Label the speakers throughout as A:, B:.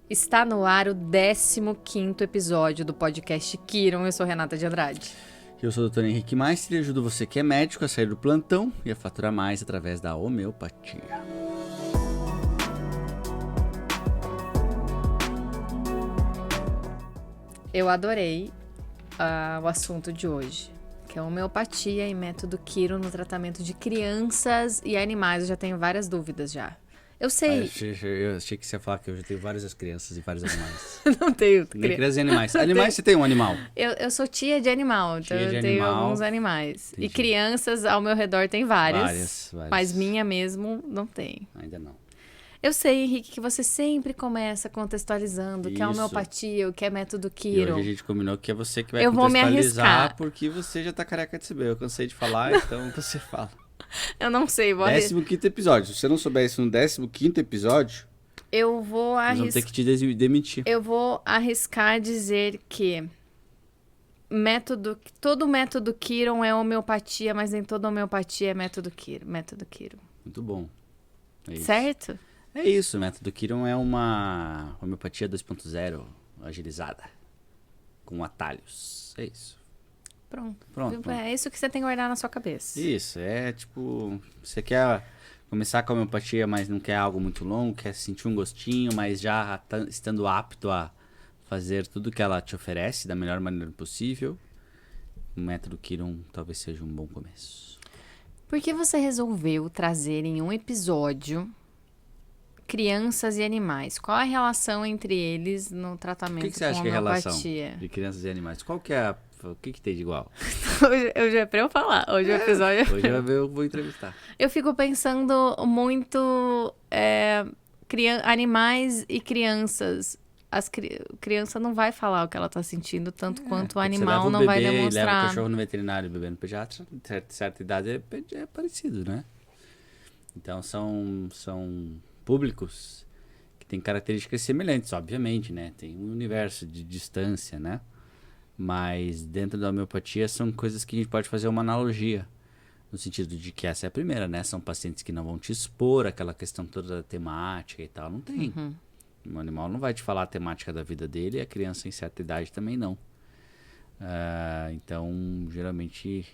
A: Está no ar o 15º episódio do podcast Kiron. Eu sou Renata de Andrade.
B: Eu sou o Dr. Henrique Meister e ajudo você que é médico a sair do plantão e a faturar mais através da homeopatia.
A: Eu adorei o assunto de hoje, que é homeopatia e método Kiron no tratamento de crianças e animais. Eu já tenho várias dúvidas já. Eu sei.
B: Eu achei que você ia falar que eu já tenho várias crianças e vários animais.
A: Não tenho.
B: Nem crianças e animais. Animais, você tem um animal?
A: Eu sou tia de animal, então
B: Tia de
A: eu tenho
B: animal.
A: alguns animais.
B: Entendi.
A: E crianças ao meu redor tem várias.
B: Várias.
A: Mas minha mesmo não tem.
B: Ainda não.
A: Eu sei, Henrique, que você sempre começa contextualizando o que é
B: Isso.
A: homeopatia, o que é método
B: E
A: Kiron.
B: hoje a gente combinou que é você que vai
A: Eu vou me
B: contextualizar,
A: arriscar.
B: porque você já tá careca de saber. Eu cansei de falar, então você fala.
A: Eu não sei, vou arriscar.
B: 15º episódio. Se você não souber isso no 15º episódio,
A: Eu vou
B: nós vamos ter que te demitir.
A: Eu vou arriscar dizer que todo método Kiron é homeopatia, mas nem toda homeopatia é método Kiron.
B: Muito bom. É isso.
A: Certo?
B: É isso, o método Kiron é uma homeopatia 2.0 agilizada, com atalhos. É isso.
A: Pronto. É isso que você tem que guardar na sua cabeça.
B: Isso, é tipo, você quer começar com a homeopatia, mas não quer algo muito longo, quer sentir um gostinho, mas já estando apto a fazer tudo que ela te oferece da melhor maneira possível, o método Kiron talvez seja um bom começo.
A: Por que você resolveu trazer em um episódio crianças e animais? Qual a relação entre eles no
B: O
A: tratamento
B: que você acha
A: com
B: que é a relação
A: homeopatia?
B: de crianças e animais? Qual que é o que tem de igual?
A: Hoje é pra eu falar. Hoje o episódio
B: Hoje eu vou entrevistar.
A: Eu fico pensando muito animais e crianças. Criança não vai falar o que ela tá sentindo, tanto quanto o
B: Quando você leva
A: animal
B: o
A: não vai
B: bebê e leva o
A: demonstrar.
B: cachorro no veterinário, bebê no pediatra, certa idade é parecido, né? Então são públicos que têm características semelhantes, obviamente, né? Tem um universo de distância, né? Mas dentro da homeopatia são coisas que a gente pode fazer uma analogia. No sentido de que essa é a primeira, né? São pacientes que não vão te expor aquela questão toda da temática e tal. Não tem. O animal não vai te falar a temática da vida dele e a criança em certa idade também não. Então, geralmente,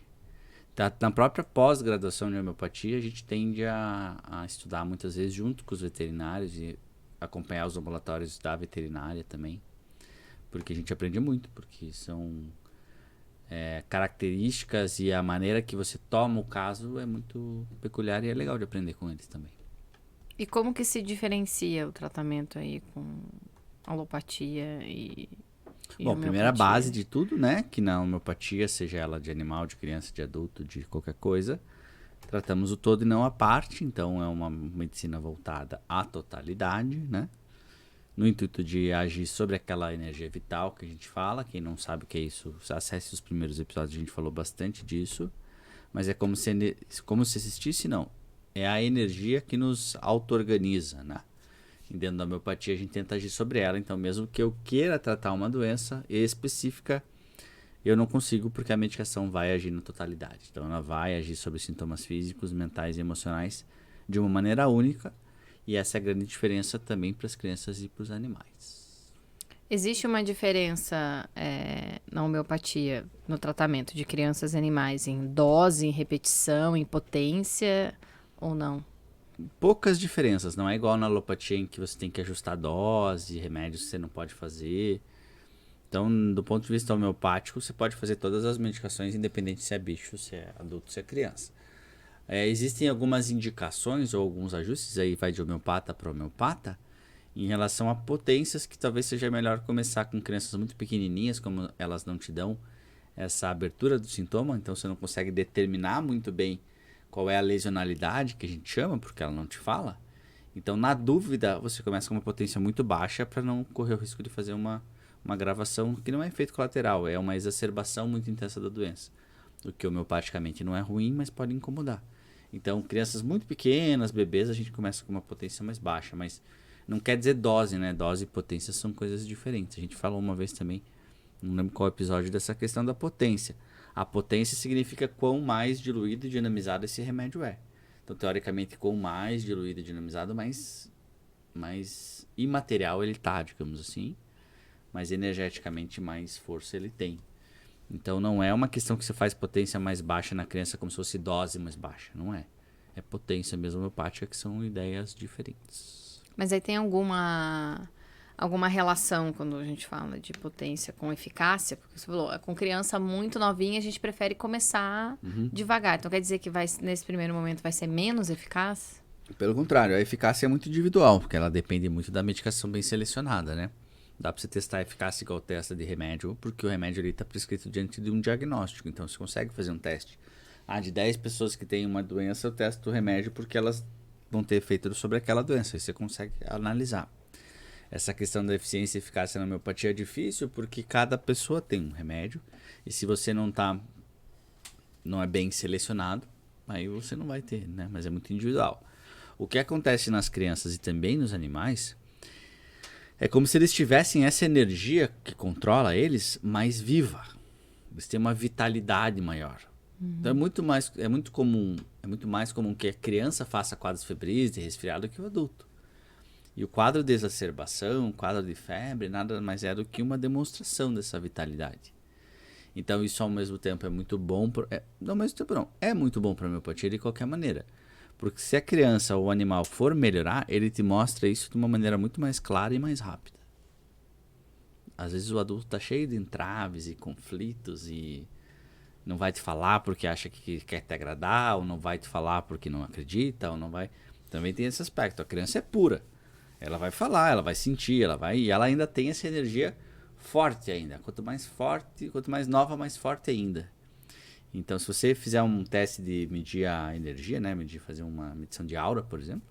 B: na própria pós-graduação de homeopatia, a gente tende a estudar muitas vezes junto com os veterinários e acompanhar os ambulatórios da veterinária também. Porque a gente aprende muito, porque são características e a maneira que você toma o caso é muito peculiar e é legal de aprender com eles também.
A: E como que se diferencia o tratamento aí com alopatia e
B: Bom, primeira base de tudo, né? Que na homeopatia, seja ela de animal, de criança, de adulto, de qualquer coisa, tratamos o todo e não a parte. Então é uma medicina voltada à totalidade, né? No intuito de agir sobre aquela energia vital que a gente fala. Quem não sabe o que é isso, acesse os primeiros episódios, a gente falou bastante disso. Mas é como se existisse, não. É a energia que nos auto-organiza, né? E dentro da homeopatia a gente tenta agir sobre ela. Então mesmo que eu queira tratar uma doença específica, eu não consigo porque a medicação vai agir na totalidade. Então ela vai agir sobre sintomas físicos, mentais e emocionais de uma maneira única. E essa é a grande diferença também para as crianças e para os animais.
A: Existe uma diferença na homeopatia, no tratamento de crianças e animais, em dose, em repetição, em potência ou não?
B: Poucas diferenças, não é igual na alopatia em que você tem que ajustar a dose, remédios que você não pode fazer. Então, do ponto de vista homeopático, você pode fazer todas as medicações, independente se é bicho, se é adulto, se é criança. Existem algumas indicações ou alguns ajustes, aí vai de homeopata para homeopata, em relação a potências que talvez seja melhor começar com crianças muito pequenininhas, como elas não te dão essa abertura do sintoma, então você não consegue determinar muito bem qual é a lesionalidade que a gente chama, porque ela não te fala. Então, na dúvida, você começa com uma potência muito baixa para não correr o risco de fazer uma agravação que não é efeito colateral, é uma exacerbação muito intensa da doença. O que homeopaticamente não é ruim, mas pode incomodar. Então, crianças muito pequenas, bebês, a gente começa com uma potência mais baixa, mas não quer dizer dose, né? Dose e potência são coisas diferentes. A gente falou uma vez também, não lembro qual episódio, dessa questão da potência. A potência significa quão mais diluído e dinamizado esse remédio é. Então, teoricamente, quanto mais diluído e dinamizado, mais mais imaterial ele tá, digamos assim, mas energeticamente mais força ele tem. Então não é uma questão que você faz potência mais baixa na criança como se fosse dose mais baixa, não é. É potência mesmo homeopática, que são ideias diferentes.
A: Mas aí tem alguma relação quando a gente fala de potência com eficácia? Porque você falou, com criança muito novinha, a gente prefere começar devagar. Então quer dizer que nesse primeiro momento vai ser menos eficaz?
B: Pelo contrário, a eficácia é muito individual, porque ela depende muito da medicação bem selecionada, né? Dá para você testar a eficácia igual testa de remédio, porque o remédio ali está prescrito diante de um diagnóstico. Então você consegue fazer um teste. De 10 pessoas que têm uma doença, eu testo o remédio porque elas vão ter efeito sobre aquela doença. Aí você consegue analisar. Essa questão da eficiência e eficácia na homeopatia é difícil porque cada pessoa tem um remédio. E se você não é bem selecionado, aí você não vai ter, né? Mas é muito individual. O que acontece nas crianças e também nos animais é como se eles tivessem essa energia que controla eles mais viva. Eles têm uma vitalidade maior. Então é muito mais comum que a criança faça quadros febris de resfriado que o adulto. E o quadro de exacerbação, o quadro de febre, nada mais é do que uma demonstração dessa vitalidade. Então isso ao mesmo tempo é muito bom, ao mesmo tempo não, é muito bom para a homeopatia de qualquer maneira. Porque se a criança ou o animal for melhorar, ele te mostra isso de uma maneira muito mais clara e mais rápida. Às vezes o adulto está cheio de entraves e conflitos e não vai te falar porque acha que quer te agradar, ou não vai te falar porque não acredita, ou não vai... Também tem esse aspecto. A criança é pura. Ela vai falar, ela vai sentir, e ela ainda tem essa energia forte ainda. Quanto mais forte, quanto mais nova, mais forte ainda. Então, se você fizer um teste de medir a energia, né, fazer uma medição de aura, por exemplo,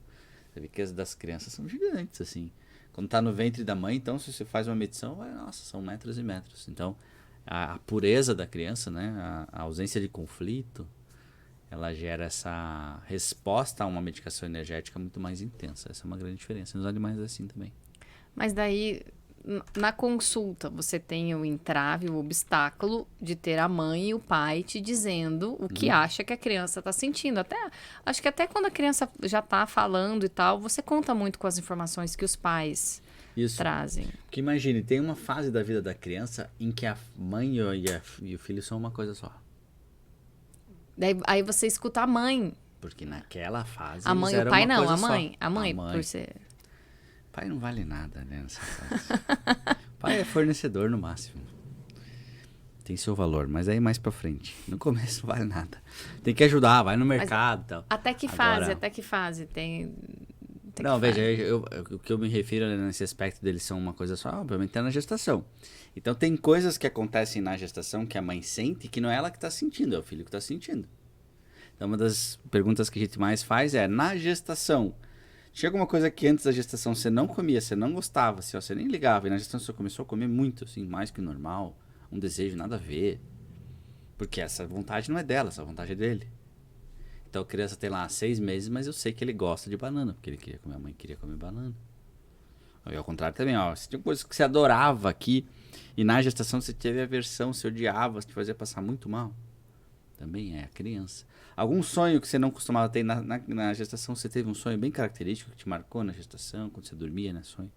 B: você vê que as das crianças são gigantes, assim. Quando está no ventre da mãe, então, se você faz uma medição, nossa, são metros e metros. Então, a pureza da criança, né, a ausência de conflito, ela gera essa resposta a uma medicação energética muito mais intensa. Essa é uma grande diferença. Nos animais é assim também.
A: Mas daí, na consulta, você tem o entrave, o obstáculo de ter a mãe e o pai te dizendo o que acha que a criança está sentindo. Acho que até quando a criança já está falando e tal, você conta muito com as informações que os pais trazem.
B: Porque imagine, tem uma fase da vida da criança em que a mãe e o filho são uma coisa só.
A: Aí você escuta a mãe.
B: Porque naquela fase
A: a mãe,
B: eles eram
A: o pai
B: uma
A: não,
B: coisa
A: a mãe.
B: só.
A: A mãe, por ser...
B: Pai não vale nada, né, nessa fase. Pai é fornecedor no máximo. Tem seu valor, mas aí mais pra frente. No começo não vale nada. Tem que ajudar, vai no mercado e tal.
A: Até que fase tem...
B: Não, veja, o que eu me refiro nesse aspecto deles são uma coisa só, obviamente é na gestação. Então tem coisas que acontecem na gestação que a mãe sente que não é ela que está sentindo, é o filho que está sentindo. Então uma das perguntas que a gente mais faz é, na gestação, tinha alguma coisa que antes da gestação você não comia, você não gostava, você nem ligava, e na gestação você começou a comer muito, assim, mais que o normal, um desejo nada a ver. Porque essa vontade não é dela, essa vontade é dele. Então a criança tem lá 6 meses, mas eu sei que ele gosta de banana, porque ele queria comer, a mãe queria comer banana. E ao contrário também, se tinha coisas que você adorava aqui, e na gestação você teve aversão, você odiava, você te fazia passar muito mal. Também é a criança. Algum sonho que você não costumava ter na gestação, você teve um sonho bem característico que te marcou na gestação, quando você dormia, né, sonho?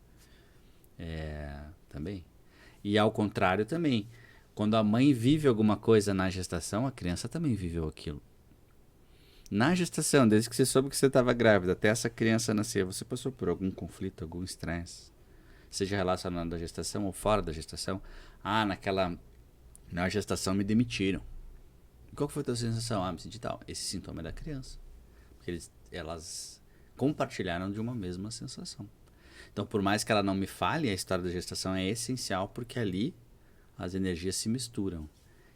B: Também. E ao contrário também, quando a mãe vive alguma coisa na gestação, a criança também viveu aquilo. Na gestação, desde que você soube que você estava grávida, até essa criança nascer, você passou por algum conflito, algum estresse? Seja relacionado à gestação ou fora da gestação? Na gestação me demitiram. Qual foi a tua sensação? Me senti tal. Esse sintoma é da criança. Porque elas compartilharam de uma mesma sensação. Então, por mais que ela não me fale, a história da gestação é essencial porque ali as energias se misturam.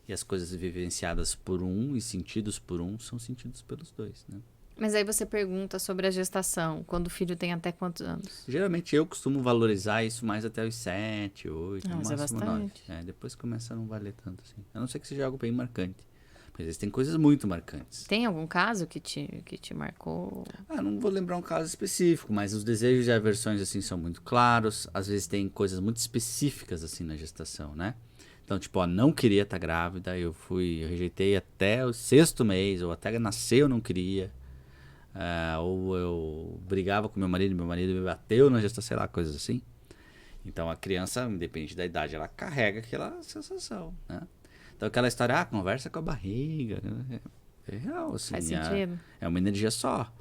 B: E as coisas vivenciadas por um e sentidos por um são sentidos pelos dois, né?
A: Mas aí você pergunta sobre a gestação, quando o filho tem até quantos anos?
B: Geralmente eu costumo valorizar isso mais até os 7, 8, no
A: Mas é
B: máximo
A: bastante.
B: 9. Depois começa a não valer tanto assim. A não ser que seja algo bem marcante. Mas existem coisas muito marcantes.
A: Tem algum caso que te marcou?
B: Não vou lembrar um caso específico, mas os desejos e aversões assim são muito claros. Às vezes tem coisas muito específicas assim na gestação, né? Então, tipo, não queria estar grávida, eu rejeitei até o 6º mês, ou até nascer eu não queria. ou eu brigava com meu marido me bateu na gestação, sei lá, coisas assim. Então a criança, independente da idade, ela carrega aquela sensação, né? Então aquela história, conversa com a barriga, é real, assim.
A: Faz sentido.
B: É uma energia só.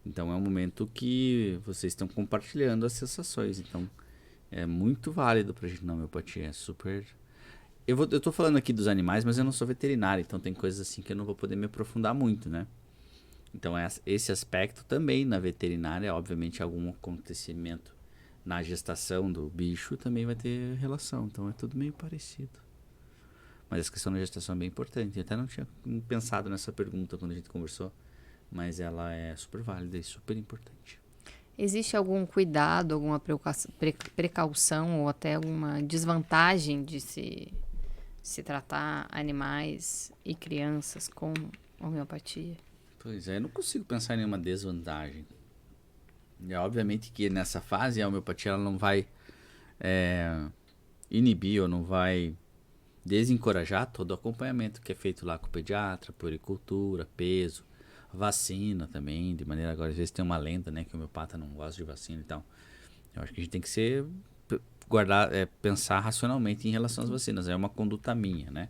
B: Então é um momento que vocês estão compartilhando as sensações. Então é muito válido pra gente na homeopatia. É super. Eu tô falando aqui dos animais, mas eu não sou veterinário, então tem coisas assim que eu não vou poder me aprofundar muito, né? Então esse aspecto também na veterinária, obviamente algum acontecimento na gestação do bicho também vai ter relação. Então é tudo meio parecido. Mas essa questão da gestação é bem importante. Eu até não tinha pensado nessa pergunta quando a gente conversou, mas ela é super válida e super importante.
A: Existe algum cuidado, alguma precaução ou até alguma desvantagem de se tratar animais e crianças com homeopatia?
B: Pois é, eu não consigo pensar em nenhuma desvantagem. É obviamente que nessa fase a homeopatia ela não vai inibir ou não vai desencorajar todo o acompanhamento que é feito lá com o pediatra, puericultura, peso, vacina também, de maneira agora às vezes tem uma lenda, né, que o homeopata não gosta de vacina e tal. Eu acho que a gente tem que pensar racionalmente em relação às vacinas, é uma conduta minha, né?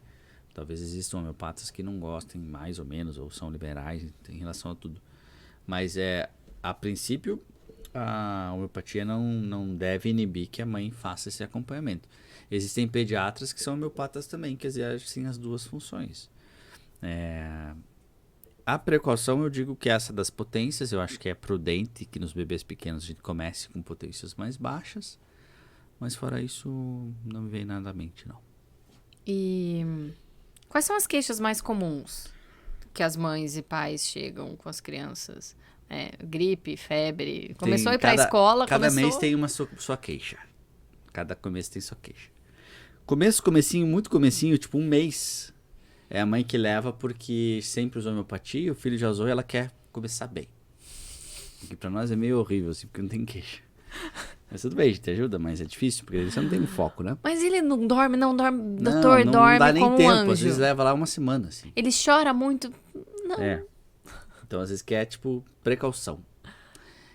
B: Talvez existam homeopatas que não gostem mais ou menos, ou são liberais em relação a tudo. Mas a princípio, a homeopatia não deve inibir que a mãe faça esse acompanhamento. Existem pediatras que são homeopatas também, que exercem as duas funções. A precaução, eu digo que essa das potências, eu acho que é prudente que nos bebês pequenos a gente comece com potências mais baixas, mas fora isso, não me vem nada à mente, não.
A: E quais são as queixas mais comuns que as mães e pais chegam com as crianças? Gripe, febre. Começou a ir pra escola,
B: cada mês tem uma sua queixa. Cada começo tem sua queixa. Comecinho, muito comecinho, tipo um mês. É a mãe que leva porque sempre usou homeopatia, o filho já usou e ela quer começar bem. Que pra nós é meio horrível, assim, porque não tem queixa. Mas tudo bem, a gente ajuda, mas é difícil, porque você não tem um foco, né?
A: Mas ele não dorme, doutor,
B: não
A: dorme
B: dá nem
A: como
B: tempo,
A: um anjo.
B: às vezes leva lá uma semana, assim.
A: Ele chora muito? Não.
B: Então, às vezes, quer, tipo, precaução.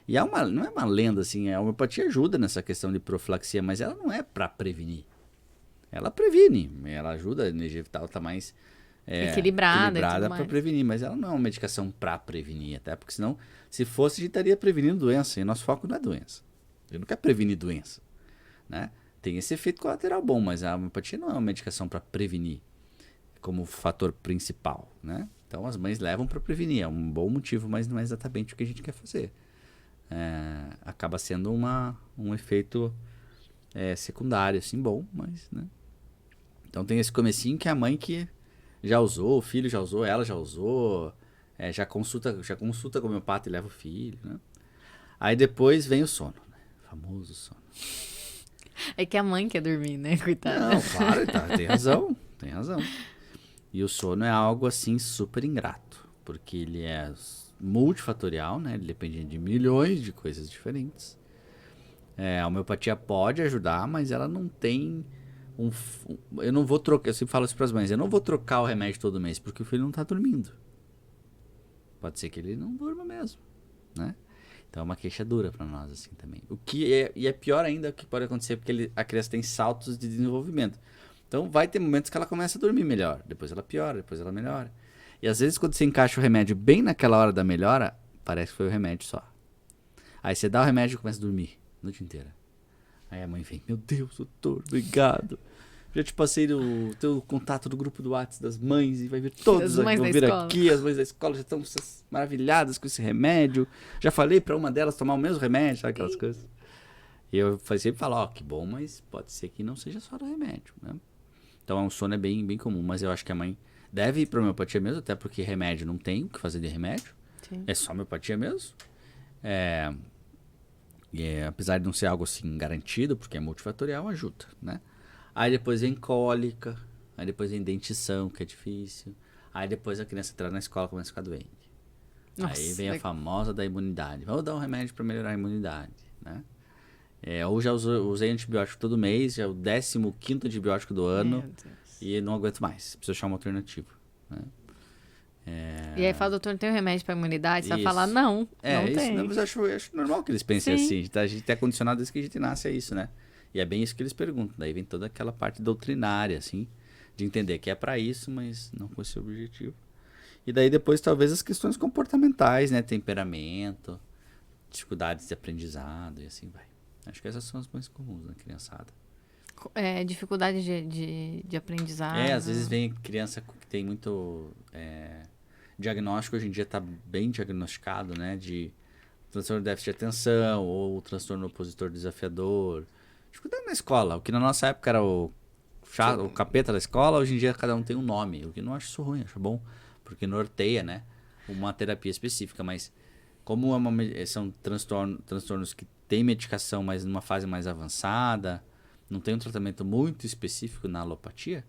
B: E não é uma lenda, assim, a homeopatia ajuda nessa questão de profilaxia, mas ela não é pra prevenir. Ela previne, ela ajuda, a energia vital tá mais
A: equilibrada
B: para prevenir, mas ela não é uma medicação para prevenir, até porque senão, se fosse, a gente estaria prevenindo doença, e nosso foco não é doença. Eu não quero prevenir doença, né? Tem esse efeito colateral bom, mas a homeopatia não é uma medicação para prevenir como fator principal, né? Então as mães levam para prevenir, é um bom motivo, mas não é exatamente o que a gente quer fazer. Acaba sendo um efeito secundário, assim, bom, mas, né? Então tem esse comecinho que é a mãe que já usou, o filho já usou, ela já usou, já consulta com o homeopata e leva o filho, né? Aí depois vem o sono, né? O famoso sono.
A: É que a mãe quer dormir, né? Coitada.
B: Não, claro, tem razão. E o sono é algo, assim, super ingrato, porque ele é multifatorial, né? Ele depende de milhões de coisas diferentes. A homeopatia pode ajudar, mas ela não tem eu não vou trocar, eu sempre falo isso para as mães, eu não vou trocar o remédio todo mês, porque o filho não está dormindo. Pode ser que ele não durma mesmo, né? Então é uma queixa dura para nós, assim, também. E é pior ainda o que pode acontecer, porque a criança tem saltos de desenvolvimento. Então vai ter momentos que ela começa a dormir melhor, depois ela piora, depois ela melhora. E às vezes quando você encaixa o remédio bem naquela hora da melhora, parece que foi o remédio só. Aí você dá o remédio e começa a dormir a noite inteira. Aí a mãe vem, meu Deus, doutor, obrigado. Já te passei o teu contato do grupo do WhatsApp das mães e vai ver todos aqui, vão vir aqui, as mães da escola já estão maravilhadas com esse remédio. Já falei para uma delas tomar o mesmo remédio, sabe aquelas coisas. E eu sempre falo, que bom, mas pode ser que não seja só do remédio, né? Então o sono é bem, bem comum, mas eu acho que a mãe deve ir para homeopatia mesmo, até porque remédio não tem o que fazer de remédio. Sim. É só homeopatia mesmo. Apesar de não ser algo assim garantido, porque é multifatorial, ajuda, né? Aí depois vem cólica, aí depois vem dentição, que é difícil. Aí depois a criança entra na escola e começa a ficar doente. Nossa, aí vem a famosa da imunidade. Vamos dar um remédio para melhorar a imunidade, né? Ou já usei antibiótico todo mês, já é o 15º antibiótico do ano e não aguento mais, preciso achar uma alternativa, né?
A: E aí fala, doutor, não tem um remédio pra imunidade? Você vai
B: Isso.
A: falar, não, não
B: Isso,
A: tem.
B: não, mas eu acho normal que eles pensem
A: Sim.
B: assim. A gente é condicionado desde que a gente nasce a isso, né? E é bem isso que eles perguntam. Daí vem toda aquela parte doutrinária, assim, de entender que é pra isso, mas não com esse objetivo. E daí depois talvez as questões comportamentais, né? Temperamento, dificuldades de aprendizado e assim vai. Acho que essas são as mais comuns na criançada.
A: Dificuldade de aprendizado.
B: Às vezes vem criança que tem muito diagnóstico, hoje em dia está bem diagnosticado, né? De transtorno de déficit de atenção ou transtorno opositor desafiador. Dificuldade na escola, o que na nossa época era o capeta da escola, hoje em dia cada um tem um nome. O que eu não acho isso ruim, acho bom, porque norteia, né? Uma terapia específica, mas como são transtornos que têm medicação, mas numa fase mais avançada, não tem um tratamento muito específico na alopatia,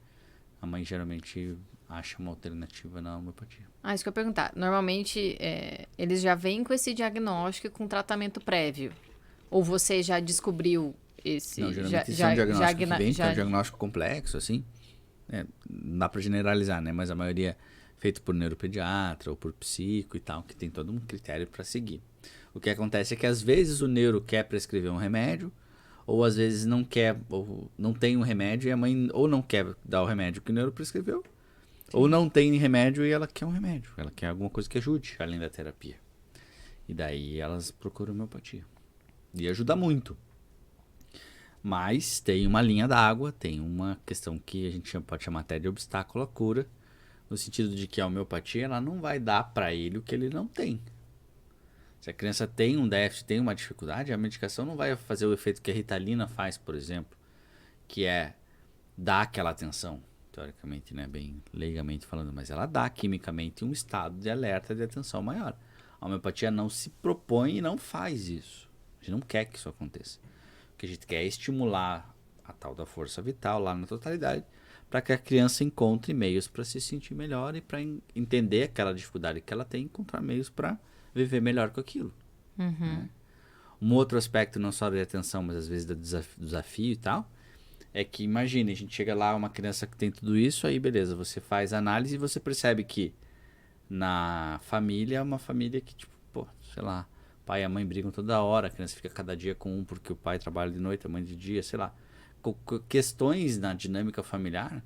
B: a mãe geralmente acha uma alternativa na homeopatia.
A: Isso que eu ia perguntar. Normalmente, eles já vêm com esse diagnóstico com tratamento prévio? Ou você já descobriu esse...
B: Não, geralmente esse é um diagnóstico que vem, que é um diagnóstico complexo, assim. Não dá pra generalizar, né? Mas a maioria é feito por neuropediatra ou por psico e tal, que tem todo um critério para seguir. O que acontece é que às vezes o neuro quer prescrever um remédio, ou às vezes não quer, ou não tem um remédio e a mãe ou não quer dar o remédio que o neuro prescreveu, ou não tem remédio e ela quer um remédio. Ela quer alguma coisa que ajude, além da terapia. E daí elas procuram homeopatia. E ajuda muito. Mas tem uma linha d'água, tem uma questão que a gente pode chamar até de obstáculo à cura, no sentido de que a homeopatia ela não vai dar para ele o que ele não tem. Se a criança tem um déficit, tem uma dificuldade, a medicação não vai fazer o efeito que a Ritalina faz, por exemplo, que é dar aquela atenção, teoricamente, né, bem leigamente falando, mas ela dá quimicamente um estado de alerta de atenção maior. A homeopatia não se propõe e não faz isso. A gente não quer que isso aconteça. O que a gente quer é estimular a tal da força vital lá na totalidade, para que a criança encontre meios para se sentir melhor e para entender aquela dificuldade que ela tem, encontrar meios para viver melhor com aquilo. Né? Um outro aspecto, não só da atenção, mas às vezes do desafio e tal, é que imagine, a gente chega lá, uma criança que tem tudo isso, aí beleza, você faz análise e você percebe que na família é uma família que, tipo, sei lá, pai e a mãe brigam toda hora, a criança fica cada dia com um porque o pai trabalha de noite, a mãe de dia, sei lá. Questões na dinâmica familiar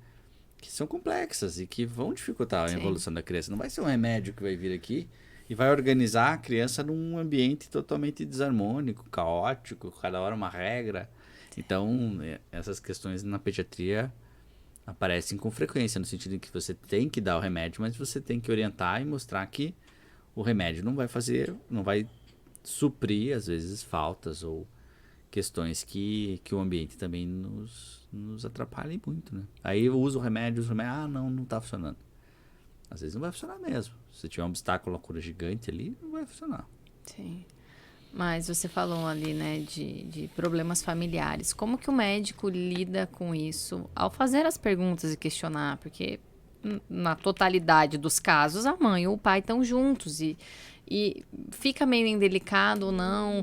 B: que são complexas e que vão dificultar a evolução da criança. Não vai ser um remédio que vai vir aqui e vai organizar a criança num ambiente totalmente desarmônico, caótico, cada hora uma regra. Então, essas questões na pediatria aparecem com frequência, no sentido de que você tem que dar o remédio, mas você tem que orientar e mostrar que o remédio não vai suprir, às vezes, faltas ou questões que o ambiente também nos atrapalha muito, né? Aí eu uso o remédio, não tá funcionando. Às vezes não vai funcionar mesmo. Se tiver um obstáculo, uma cura gigante ali, não vai funcionar.
A: Sim. Mas você falou ali, né, de problemas familiares. Como que o médico lida com isso ao fazer as perguntas e questionar? Porque na totalidade dos casos, a mãe ou o pai estão juntos e fica meio indelicado ou não.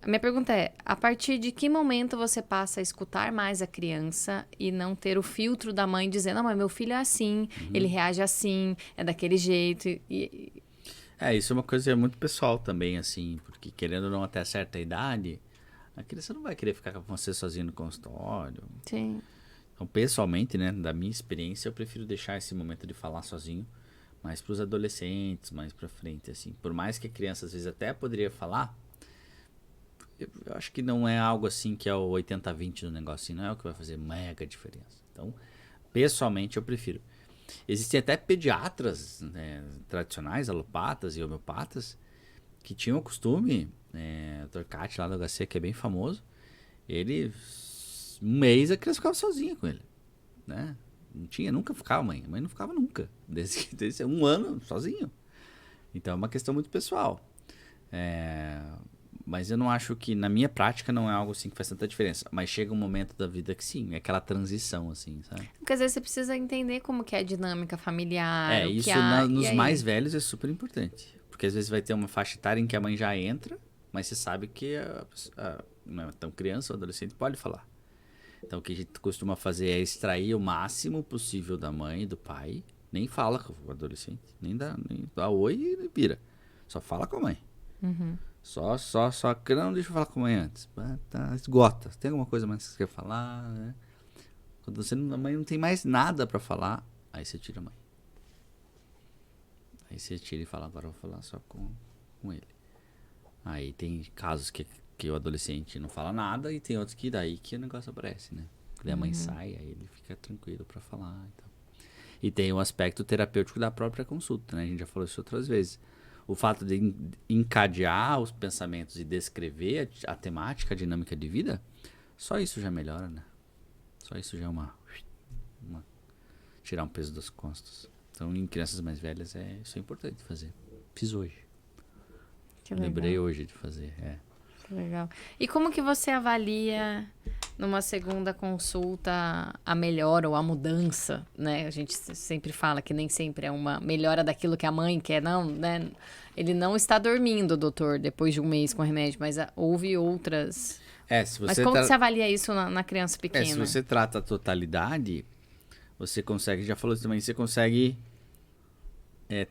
A: A minha pergunta é, a partir de que momento você passa a escutar mais a criança e não ter o filtro da mãe dizendo, não, mas meu filho é assim, ele reage assim, é daquele jeito.
B: Isso é uma coisa muito pessoal também, assim, porque querendo ou não até certa idade, a criança não vai querer ficar com você sozinho no consultório.
A: Sim.
B: Então, pessoalmente, né, da minha experiência, eu prefiro deixar esse momento de falar sozinho mais para os adolescentes, mais para frente, assim. Por mais que a criança às vezes até poderia falar, eu acho que não é algo assim que é o 80-20 do negócio, não é o que vai fazer mega diferença. Então, pessoalmente, eu prefiro. Existem até pediatras, né, tradicionais, alopatas e homeopatas, que tinham o costume, o Dr. Cat lá do HC, que é bem famoso, ele, um mês a criança ficava sozinha com ele, né? Nunca ficava a mãe não ficava nunca, desde um ano sozinho. Então é uma questão muito pessoal. Mas eu não acho que, na minha prática, não é algo assim que faz tanta diferença. Mas chega um momento da vida que sim, é aquela transição, assim, sabe?
A: Porque às vezes você precisa entender como que é a dinâmica familiar,
B: Isso nos mais velhos é super importante. Porque às vezes vai ter uma faixa etária em que a mãe já entra, mas você sabe que não é tão criança ou adolescente pode falar. Então o que a gente costuma fazer é extrair o máximo possível da mãe e do pai, Nem fala com o adolescente. Nem dá oi e vira. Só fala com a mãe. Só que não deixa eu falar com a mãe antes. Tá, esgota. Tem alguma coisa mais que você quer falar, né? Quando a mãe não tem mais nada pra falar, aí você tira a mãe. Aí você tira e fala, agora eu vou falar só com ele. Aí tem casos que o adolescente não fala nada e tem outros que daí que o negócio aparece, né? Daí a mãe sai, aí ele fica tranquilo pra falar e tal. E tem o aspecto terapêutico da própria consulta, né? A gente já falou isso outras vezes. O fato de encadear os pensamentos e descrever a temática, a dinâmica de vida, só isso já melhora, né? Só isso já é tirar um peso das costas. Então, em crianças mais velhas, isso é importante fazer. Fiz hoje.
A: Que legal.
B: Lembrei hoje de fazer,
A: Que legal. E como que você avalia numa segunda consulta a melhora ou a mudança, né? A gente sempre fala que nem sempre é uma melhora daquilo que a mãe quer, não, né? Ele não está dormindo, doutor, depois de um mês com remédio, mas houve outras... Mas como que você avalia isso na criança pequena?
B: Se você trata a totalidade, você consegue, já falou isso também, você consegue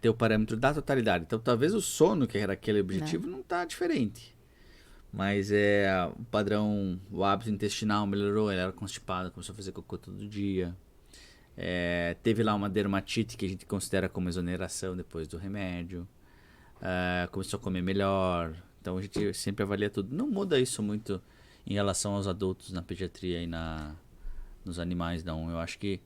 B: ter o parâmetro da totalidade. Então, talvez o sono, que era aquele objetivo, não está diferente. Mas o padrão, o hábito intestinal melhorou, ela era constipada, começou a fazer cocô todo dia. Teve lá uma dermatite que a gente considera como exoneração depois do remédio. Começou a comer melhor. Então a gente sempre avalia tudo. Não muda isso muito em relação aos adultos na pediatria e nos animais, não. Eu acho que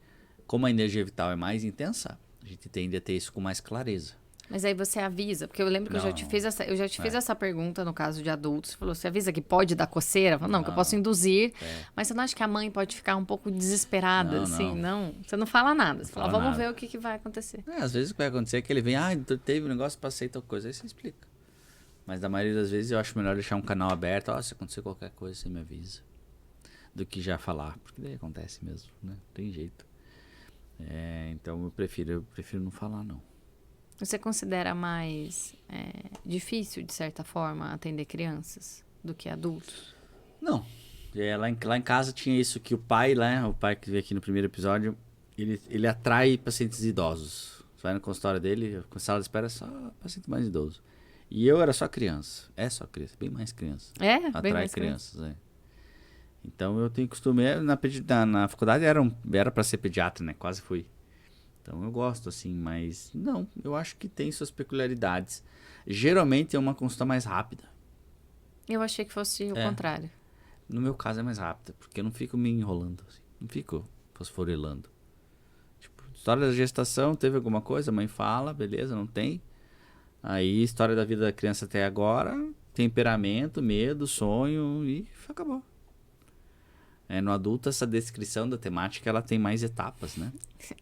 B: como a energia vital é mais intensa, a gente tende a ter isso com mais clareza.
A: Mas aí você avisa, porque eu lembro que eu já te fiz essa pergunta no caso de adultos. Você falou, você avisa que pode dar coceira? Eu falo, não, que eu posso induzir. Mas você não acha que a mãe pode ficar um pouco desesperada, assim? Não, você não fala nada. Você fala, vamos ver o que vai acontecer.
B: Às vezes o que vai acontecer é que ele vem, teve um negócio, passei tal coisa, aí você explica. Mas na maioria das vezes eu acho melhor deixar um canal aberto. Se acontecer qualquer coisa, você me avisa. Do que já falar, porque daí acontece mesmo, né? Tem jeito. Então eu prefiro não falar, não.
A: Você considera mais difícil, de certa forma, atender crianças do que adultos?
B: Não. Lá em casa tinha isso que o pai que veio aqui no primeiro episódio, ele atrai pacientes idosos. Você vai no consultório dele, com sala de espera, só paciente mais idoso. E eu era só criança. Só criança, bem mais criança.
A: Atrai
B: bem mais crianças, Então eu tenho costume, na faculdade era para ser pediatra, né? Quase fui. Então eu gosto assim, mas não, eu acho que tem suas peculiaridades. Geralmente é uma consulta mais rápida.
A: Eu achei que fosse o contrário.
B: No meu caso é mais rápida, porque eu não fico me enrolando, assim, não fico fosforilando. Tipo, história da gestação, teve alguma coisa, a mãe fala, beleza, não tem. Aí, história da vida da criança até agora, temperamento, medo, sonho e acabou. No adulto, essa descrição da temática, ela tem mais etapas, né?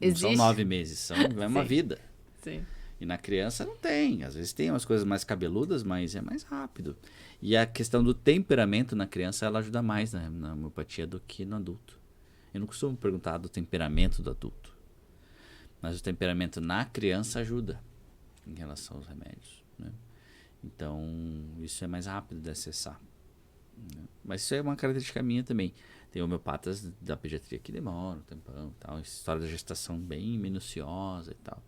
B: Não são 9 meses, é uma vida.
A: Sim.
B: E na criança não tem. Às vezes tem umas coisas mais cabeludas, mas é mais rápido. E a questão do temperamento na criança, ela ajuda mais na homeopatia do que no adulto. Eu não costumo perguntar do temperamento do adulto. Mas o temperamento na criança ajuda em relação aos remédios, né? Então, isso é mais rápido de acessar. Mas isso é uma característica minha também. Tem homeopatas da pediatria que demoram um tempão e tal. História da gestação bem minuciosa e tal.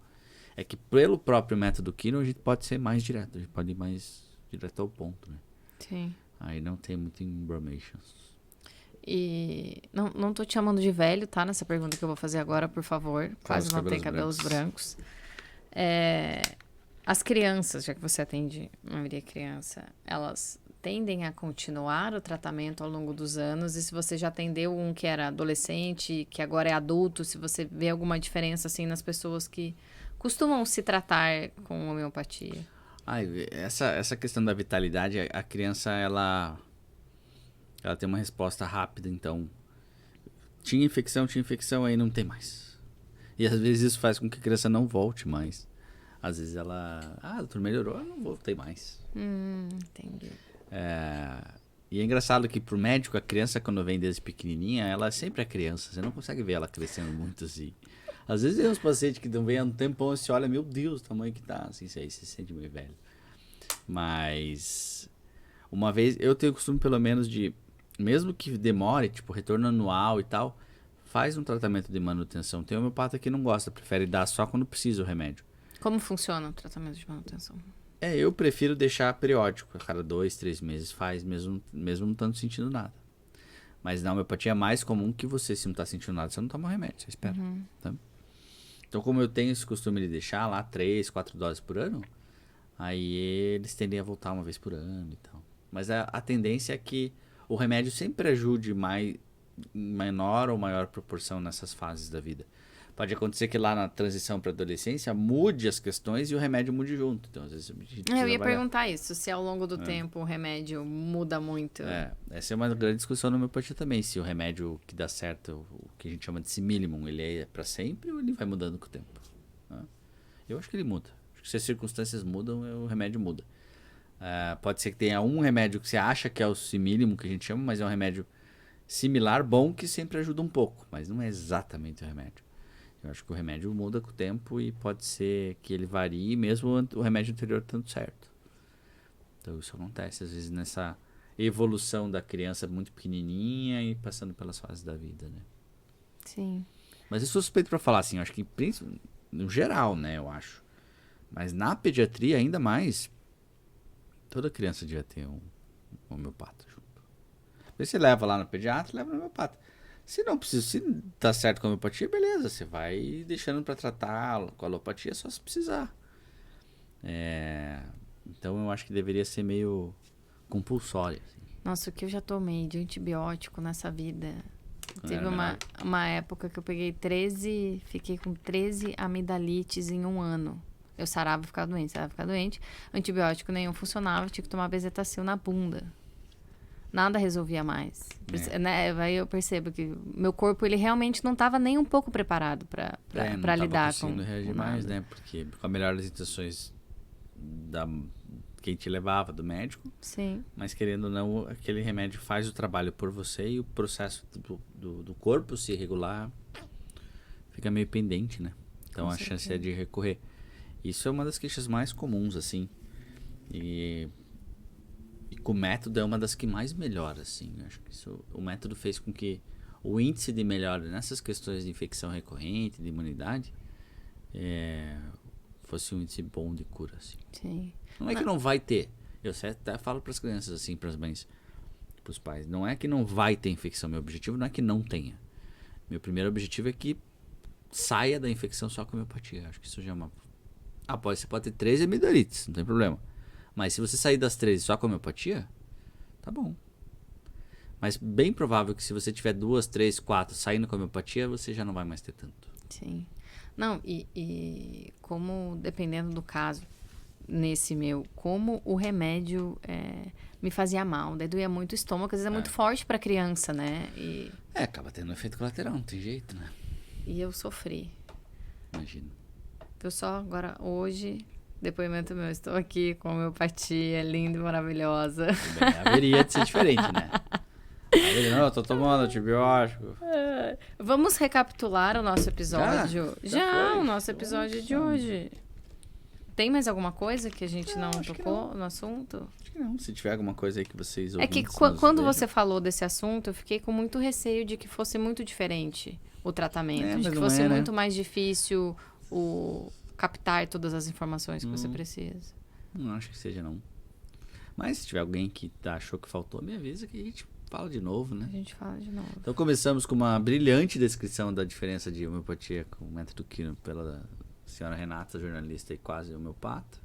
B: É que pelo próprio método Quino a gente pode ser mais direto. A gente pode ir mais direto ao ponto, né?
A: Sim.
B: Aí não tem muito embrommations.
A: E não tô te chamando de velho, tá? Nessa pergunta que eu vou fazer agora, por favor. Quase não tem cabelos brancos. As crianças, já que você atende a maioria criança, elas tendem a continuar o tratamento ao longo dos anos? E se você já atendeu um que era adolescente, que agora é adulto, se você vê alguma diferença assim nas pessoas que costumam se tratar com homeopatia?
B: Essa questão da vitalidade, a criança, ela tem uma resposta rápida, então tinha infecção, aí não tem mais. E às vezes isso faz com que a criança não volte mais. Às vezes ela, doutor, melhorou, eu não voltei mais.
A: Entendi.
B: E é engraçado que pro médico, a criança quando vem desde pequenininha, ela sempre é criança. Você não consegue ver ela crescendo muito assim. Às vezes tem uns pacientes que não vêm há um tempão, você olha, meu Deus, o tamanho que tá. Assim, você se sente meio velho. Mas uma vez, eu tenho o costume pelo menos de, mesmo que demore, tipo retorno anual e tal, faz um tratamento de manutenção. Tem homeopata que não gosta, prefere dar só quando precisa o remédio.
A: Como funciona o tratamento de manutenção?
B: Eu prefiro deixar periódico, a cada 2, 3 meses faz, mesmo não estando sentindo nada. Mas na homeopatia é mais comum que você, se não está sentindo nada, você não toma o remédio, você espera. Tá? Então, como eu tenho esse costume de deixar lá 3, 4 doses por ano, aí eles tendem a voltar uma vez por ano e tal. Mas a tendência é que o remédio sempre ajude em menor ou maior proporção nessas fases da vida. Pode acontecer que lá na transição para adolescência mude as questões e o remédio mude junto. Então, às vezes a gente
A: Eu ia perguntar isso, se ao longo do tempo o remédio muda muito.
B: Essa é uma grande discussão na homeopatia também. Se o remédio que dá certo, o que a gente chama de simillimum, ele é para sempre ou ele vai mudando com o tempo? Eu acho que ele muda. Acho que se as circunstâncias mudam, o remédio muda. Pode ser que tenha um remédio que você acha que é o simillimum, que a gente chama, mas é um remédio similar, bom, que sempre ajuda um pouco. Mas não é exatamente o remédio. Eu acho que o remédio muda com o tempo e pode ser que ele varie mesmo o remédio anterior estando certo. Então isso acontece às vezes nessa evolução da criança muito pequenininha e passando pelas fases da vida, né?
A: Sim.
B: Mas eu sou suspeito para falar assim, eu acho que no geral, né, eu acho. Mas na pediatria ainda mais, toda criança devia ter um homeopata junto. Você leva lá no pediatra, leva no homeopata. Se não precisa, se tá certo com a homeopatia, beleza, você vai deixando para tratar com a alopatia só se precisar. Então eu acho que deveria ser meio compulsório. Assim.
A: Nossa, o que eu já tomei de antibiótico nessa vida. Teve uma época que eu fiquei com 13 amidalites em um ano. Eu sarava e ficava doente. Antibiótico nenhum funcionava, eu tinha que tomar bezetacil na bunda. Nada resolvia mais. Né? Aí eu percebo que meu corpo ele realmente não estava nem um pouco preparado para lidar com.
B: Não reagir mais, né? Porque com a melhor das intenções quem te levava do médico.
A: Sim.
B: Mas querendo ou não, aquele remédio faz o trabalho por você e o processo do corpo se regular fica meio pendente, né? Então a chance é de recorrer. Isso é uma das queixas mais comuns, assim. E com o método é uma das que mais melhora, assim. Eu acho que o método fez com que o índice de melhora nessas questões de infecção recorrente, de imunidade, fosse um índice bom de cura, assim.
A: Sim.
B: Não é que não vai ter. Eu até falo para as crianças, assim, para as mães, para os pais. Não é que não vai ter infecção. Meu objetivo não é que não tenha. Meu primeiro objetivo é que saia da infecção só com homeopatia. Acho que isso já é uma... você pode ter 13 amidalites, não tem problema. Mas se você sair das 13 só com homeopatia, tá bom. Mas bem provável que se você tiver 2, 3, 4 saindo com homeopatia, você já não vai mais ter tanto.
A: Sim. Não, e como, dependendo do caso, nesse meu, como o remédio me fazia mal, daí doía muito o estômago, às vezes é muito forte pra criança, né?
B: Acaba tendo um efeito colateral, não tem jeito, né?
A: E eu sofri.
B: Imagino.
A: Eu só agora, hoje... Depoimento meu, estou aqui com a homeopatia linda e maravilhosa.
B: Haveria de ser diferente, né? Não, eu tô tomando antibiótico.
A: Vamos recapitular o nosso episódio?
B: Já
A: o nosso episódio de hoje. Tem mais alguma coisa que a gente não tocou no assunto?
B: Acho que não. Se tiver alguma coisa aí que vocês
A: É que quando você falou desse assunto, eu fiquei com muito receio de que fosse muito diferente o tratamento. De que fosse muito mais difícil captar todas as informações que você precisa.
B: Não acho que seja, não. Mas se tiver alguém que achou que faltou, me avisa que a gente fala de novo, né?
A: A gente fala de novo.
B: Então começamos com uma brilhante descrição da diferença de homeopatia com o método Quino pela senhora Renata, jornalista e quase homeopata.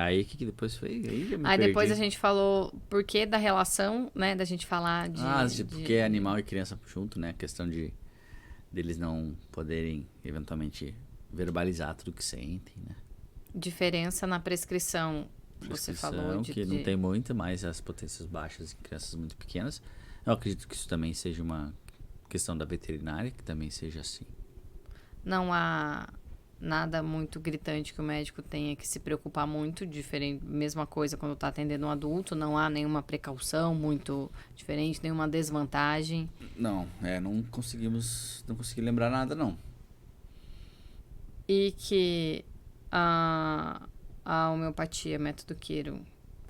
B: Aí o que depois foi? Aí
A: depois a gente falou por que da relação, né? Da gente falar de...
B: porque é animal e criança junto, né? A questão deles não poderem eventualmente verbalizar tudo que sentem, né?
A: Diferença na prescrição. Você falou
B: que não tem muito, mas as potências baixas em crianças muito pequenas. Eu acredito que isso também seja uma questão da veterinária, que também seja assim.
A: Não há nada muito gritante que o médico tenha que se preocupar muito, diferente, mesma coisa quando está atendendo um adulto, não há nenhuma precaução muito diferente, nenhuma desvantagem.
B: Não, não consegui lembrar nada, não.
A: E que a homeopatia, método Quiro,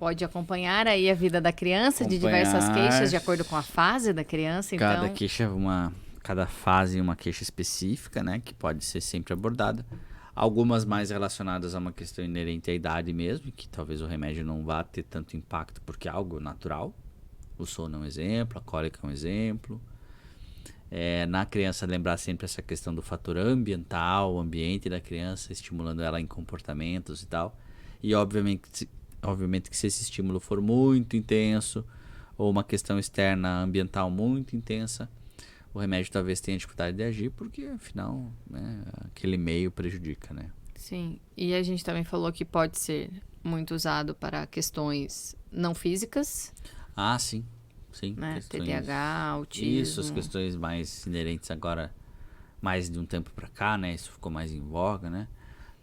A: pode acompanhar aí a vida da criança de diversas queixas de acordo com a fase da criança.
B: Cada
A: Então,
B: queixa cada fase uma queixa específica, né, que pode ser sempre abordada. Algumas mais relacionadas a uma questão inerente à idade mesmo, que talvez o remédio não vá ter tanto impacto porque é algo natural. O sono é um exemplo, a cólica é um exemplo. Na criança, lembrar sempre essa questão do fator ambiental, o ambiente da criança, estimulando ela em comportamentos e tal. E obviamente que se esse estímulo for muito intenso, ou uma questão externa ambiental muito intensa, o remédio talvez tenha dificuldade de agir, porque afinal, né, aquele meio prejudica, né?
A: sim. E a gente também falou que pode ser muito usado para questões não físicas,
B: Ah, sim. Sim.
A: né?
B: Questões...
A: TDAH, autismo.
B: Isso, as questões mais inerentes agora, mais de um tempo pra cá, né? Isso ficou mais em voga, né?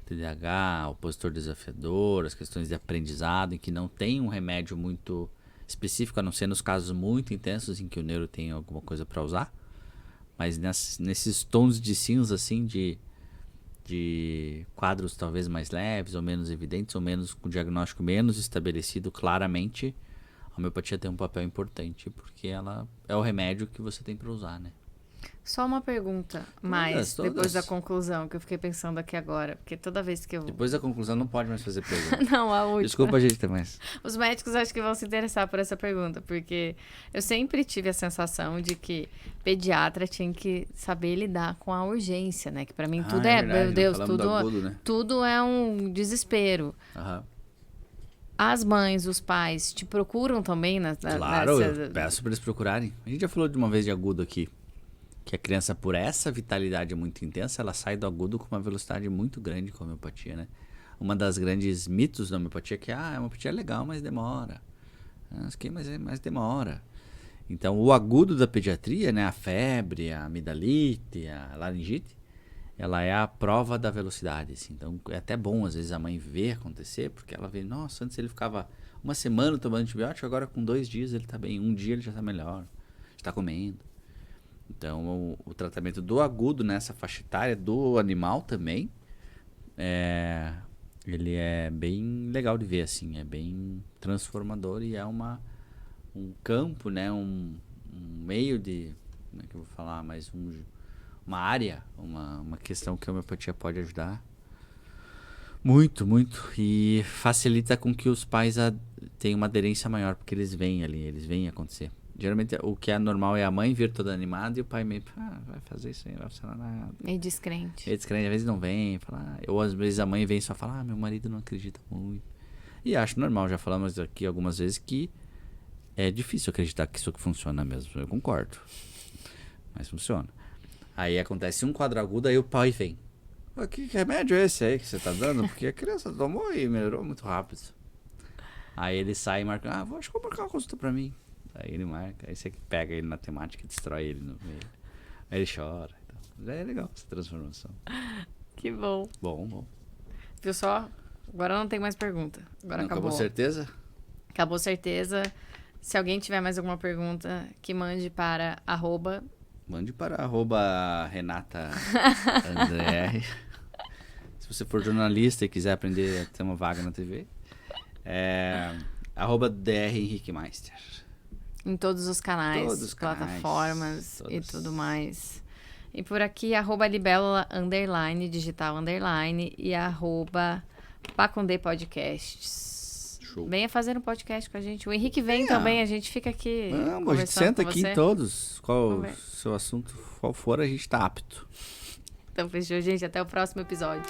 B: TDAH, opositor desafiador, as questões de aprendizado, em que não tem um remédio muito específico, a não ser nos casos muito intensos em que o neuro tem alguma coisa para usar. Mas nesses tons de cinza, assim, de quadros talvez mais leves, ou menos evidentes, ou menos com diagnóstico menos estabelecido claramente, a homeopatia tem um papel importante, porque ela é o remédio que você tem para usar, né?
A: Só uma pergunta, mas depois da conclusão, que eu fiquei pensando aqui agora, porque toda vez que eu...
B: Depois da conclusão não pode mais fazer pergunta.
A: Não, a última.
B: Desculpa, gente, mas...
A: Os médicos acho que vão se interessar por essa pergunta, porque eu sempre tive a sensação de que pediatra tinha que saber lidar com a urgência, né? Que pra mim tudo
B: verdade,
A: meu Deus,
B: falamos do agudo, né?
A: tudo é um desespero.
B: Aham.
A: As mães, os pais te procuram também
B: Claro, eu peço para eles procurarem. A gente já falou de uma vez de agudo aqui, que a criança, por essa vitalidade muito intensa, ela sai do agudo com uma velocidade muito grande com a homeopatia, né? Uma das grandes mitos da homeopatia é que a homeopatia é legal, mas demora. Mas demora. Então, o agudo da pediatria, né? A febre, a amidalite, a laringite, ela é a prova da velocidade, assim. Então, é até bom, às vezes, a mãe ver acontecer, porque ela vê, nossa, antes ele ficava uma semana tomando antibiótico, agora com 2 dias ele tá bem, um dia ele já tá melhor, está comendo. Então, o tratamento do agudo nessa faixa etária do animal também, ele é bem legal de ver, assim, é bem transformador e é um campo, né, um meio de, como é que eu vou falar, mais uma área, uma questão que a homeopatia pode ajudar muito, muito, e facilita com que os pais tenham uma aderência maior, porque eles veem acontecer. Geralmente o que é normal é a mãe vir toda animada e o pai meio, vai fazer isso aí, não vai funcionar nada.
A: Meio descrente.
B: Às vezes não vem, ou às vezes a mãe vem e só fala, meu marido não acredita muito. E acho normal, já falamos aqui algumas vezes que é difícil acreditar que isso funciona mesmo, eu concordo. Mas funciona. Aí acontece um quadro agudo, aí o pai vem. Que remédio é esse aí que você tá dando? Porque a criança tomou e melhorou muito rápido. Aí ele sai e marca, acho que vou marcar uma consulta pra mim. Aí ele marca, aí você pega ele na temática e destrói ele no meio. Aí ele chora. Então, é legal essa transformação.
A: Que bom.
B: Bom.
A: Viu só? Agora não tem mais pergunta. Agora acabou.
B: Acabou certeza?
A: Acabou certeza. Se alguém tiver mais alguma pergunta, que mande para
B: Mande para @Renata André. Se você for jornalista e quiser aprender a ter uma vaga na TV, @Dr. Henrique Meister.
A: Em todos os canais,
B: Todos os canais,
A: plataformas
B: todos.
A: e tudo mais. E por aqui, @Libélula _ digital _ e @Pacondê Podcasts.
B: Show.
A: Venha fazer um podcast com a gente. O Henrique vem também, a gente fica aqui.
B: Vamos, a gente senta aqui em todos. Qual o
A: ver.
B: seu assunto, qual for, a gente tá apto.
A: Então fechou, gente. Até o próximo episódio.